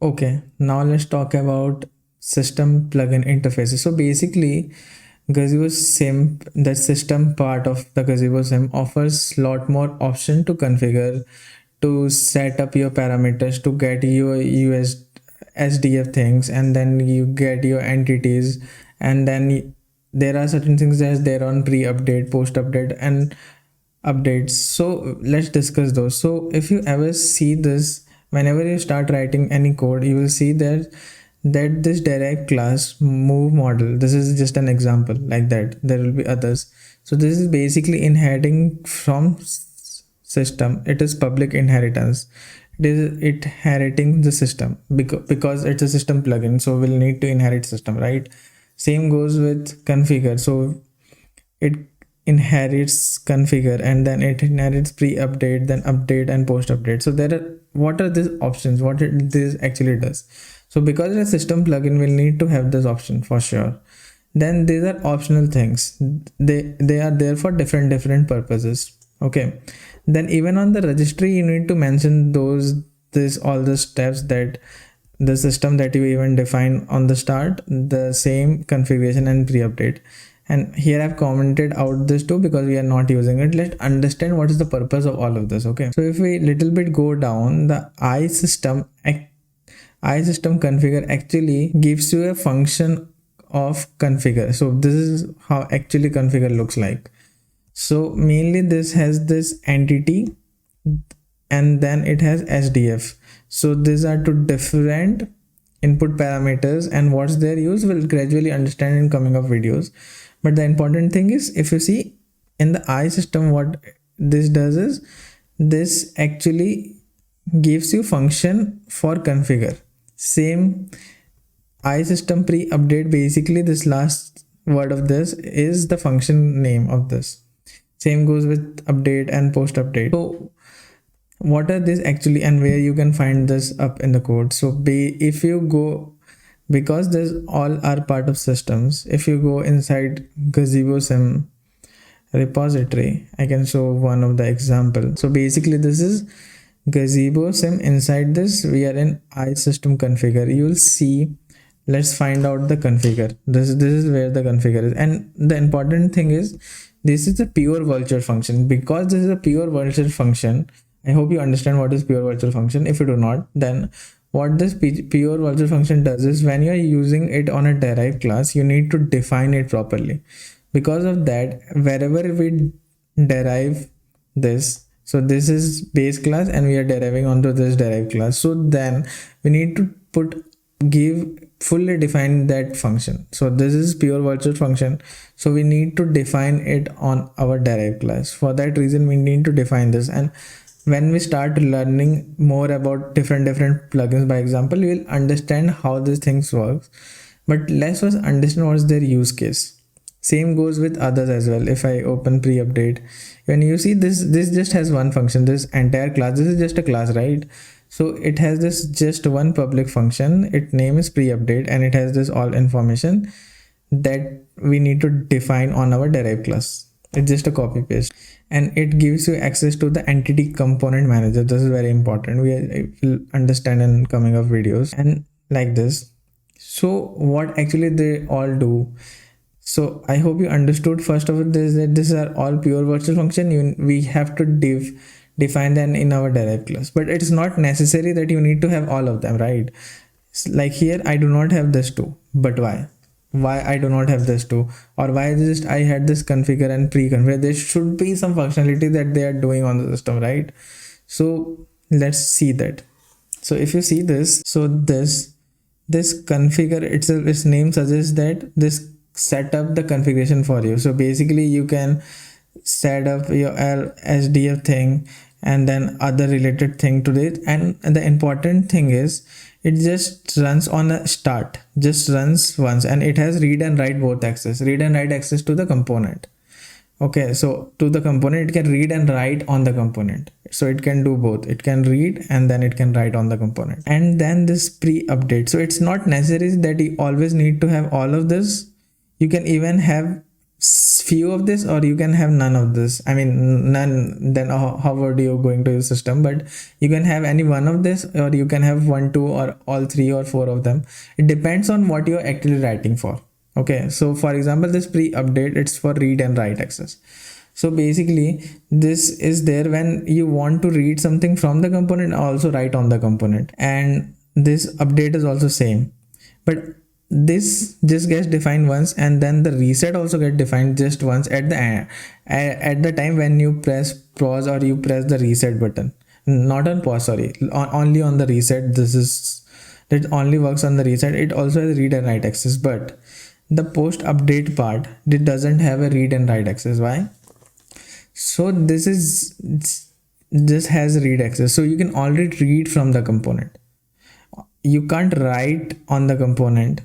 Okay, now let's talk about system plugin interfaces. So basically, Gazebo Sim, the system part of the Gazebo Sim, offers lot more option to configure, to set up your parameters, to get your SDF things, and then you get your entities, and then there are certain things as there on pre-update, post-update, and updates. So let's discuss those. So if you ever see this, whenever you start writing any code, you will see that this direct class move model, this is just an example like that, there will be others. So this is basically inheriting from system. It is public inheritance. It is inheriting the system because it's a system plugin, so we'll need to inherit system, right? Same goes with configure. So it inherits configure, and then it inherits pre-update, then update, and post-update. So there are, what are these options, this actually does. So because it's a system plugin, we'll need to have this option for sure. Then these are optional things. They are there for different purposes. Okay, then even on the registry you need to mention this all the steps that the system that you even define on the start, the same configuration and pre-update. And here I've commented out this too because we are not using it. Let's understand what is the purpose of all of this. Okay, so if we little bit go down, the iSystem configure actually gives you a function of configure. So this is how actually configure looks like. So mainly this has this entity, and then it has SDF. So these are two different input parameters, and what's their use we'll gradually understand in coming up videos. But the important thing is, if you see in the iSystem, what this does is this actually gives you function for configure. Same iSystem pre-update, basically this last word of this is the function name of this. Same goes with update and post update. So what are these actually, and where you can find this up in the code? So if you go, because this all are part of systems, if you go inside Gazebo Sim repository, I can show one of the example. So basically this is Gazebo Sim. Inside this we are in iSystem configure. You will see, let's find out the configure. This is where the configure is, and the important thing is this is a pure virtual function. Because this is a pure virtual function, I hope you understand what is pure virtual function. If you do not, then what this pure virtual function does is, when you are using it on a derived class, you need to define it properly. Because of that, wherever we derive this, so this is base class and we are deriving onto this derived class, so then we need to give fully define that function. So this is pure virtual function, so we need to define it on our derived class. For that reason we need to define this, and when we start learning more about different plugins, by example, you will understand how these things work. But let's first understand what is their use case. Same goes with others as well. If I open pre-update, when you see this just has one function. This entire class, this is just a class, right? So it has this just one public function. Its name is pre-update, and it has this all information that we need to define on our derived class. It's just a copy paste, and it gives you access to the entity component manager. This is very important. We will understand in coming up videos, and like this. So what actually they all do? So I hope you understood. First of all, this that these are all pure virtual function. We have to define them in our derived class, but it's not necessary that you need to have all of them, right? Like here I do not have this too, but why I do not have this too, or why just I had this configure and pre-configure. There should be some functionality that they are doing on the system, right? So let's see that. So if you see this, so this configure itself, its name suggests that this set up the configuration for you. So basically you can set up your SDF thing and then other related thing to it. And the important thing is, it just runs on a start, just runs once, and it has read and write both access, read and write access to the component. Okay, so to the component, it can read and write on the component. So it can do both. It can read and then it can write on the component. And then this pre-update. So it's not necessary that you always need to have all of this. You can even have few of this, or you can have none of this. I mean none, then how would you going to use system? But you can have any one of this, or you can have one, two, or all three or four of them. It depends on what you're actually writing for. Okay, so for example, this pre-update, it's for read and write access. So basically this is there when you want to read something from the component, also write on the component. And this update is also same, but this just gets defined once, and then the reset also get defined just once at the time when you press pause or you press the reset button. Not on pause, sorry, only on the reset. That only works on the reset. It also has read and write access, but the post update part, it doesn't have a read and write access. Why? So this has read access, so you can already read from the component. You can't write on the component,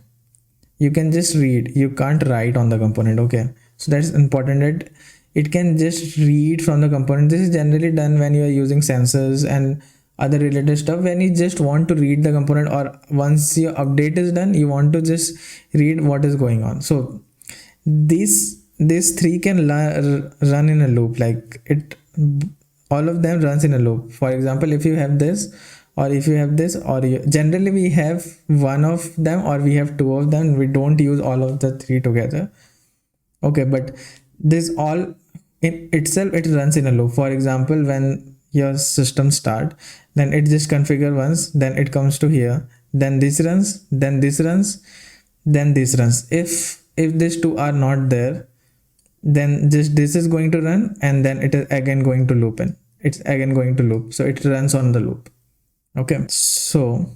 you can just read, you can't write on the component. Okay, so that's important, that it can just read from the component. This is generally done when you are using sensors and other related stuff, when you just want to read the component, or once your update is done, you want to just read what is going on. So these three can run in a loop, like it, all of them runs in a loop. For example, if you have this, or if you have this, or generally we have one of them or we have two of them, we don't use all of the three together. Okay, but this all in itself, it runs in a loop. For example, when your system start, then it just configure once, then it comes to here, then this runs, then this runs, then this runs. If these two are not there, then just this is going to run, and then it is again going to loop, and it's again going to loop. So it runs on the loop. Okay, so,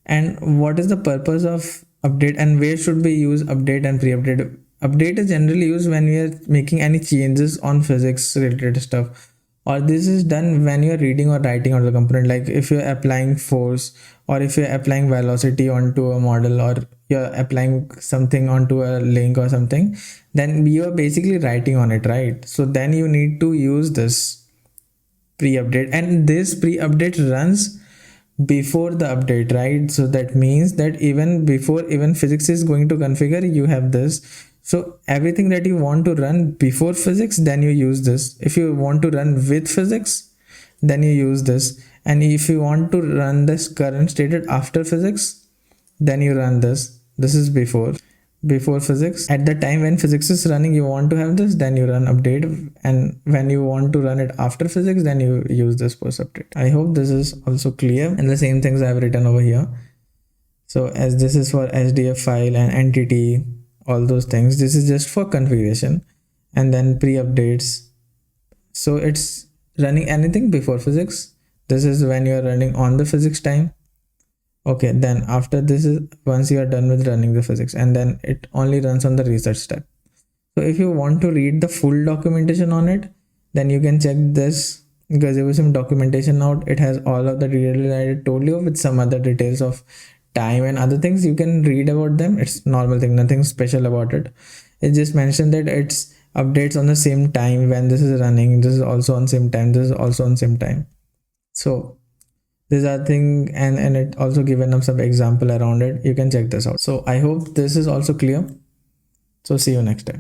and what is the purpose of update, and where should we use update and pre-update? Update is generally used when we are making any changes on physics related stuff, or this is done when you are reading or writing on the component, like if you're applying force, or if you're applying velocity onto a model, or you're applying something onto a link or something, then you're basically writing on it, right? So then you need to use this pre-update, and this pre-update runs before the update, right? So that means that even before even physics is going to configure, you have this. So everything that you want to run before physics, then you use this. If you want to run with physics, then you use this. And if you want to run this current stated after physics, then you run this. This is before physics. At the time when physics is running, you want to have this, then you run update, and when you want to run it after physics, then you use this post update. I hope this is also clear, and the same things I have written over here. So as this is for SDF file and entity, all those things, this is just for configuration. And then pre-updates, so it's running anything before physics. This is when you are running on the physics time. Okay, then after this is once you are done with running the physics, and then it only runs on the research step. So if you want to read the full documentation on it, then you can check this Gazebo Sim documentation out. It has all of the details I told you, with some other details of time and other things. You can read about them. It's normal thing, nothing special about it. It just mentioned that it's updates on the same time when this is running. This is also on same time. This is also on same time. So these are thing, and it also given up some example around it. You can check this out. So I hope this is also clear. So see you next time.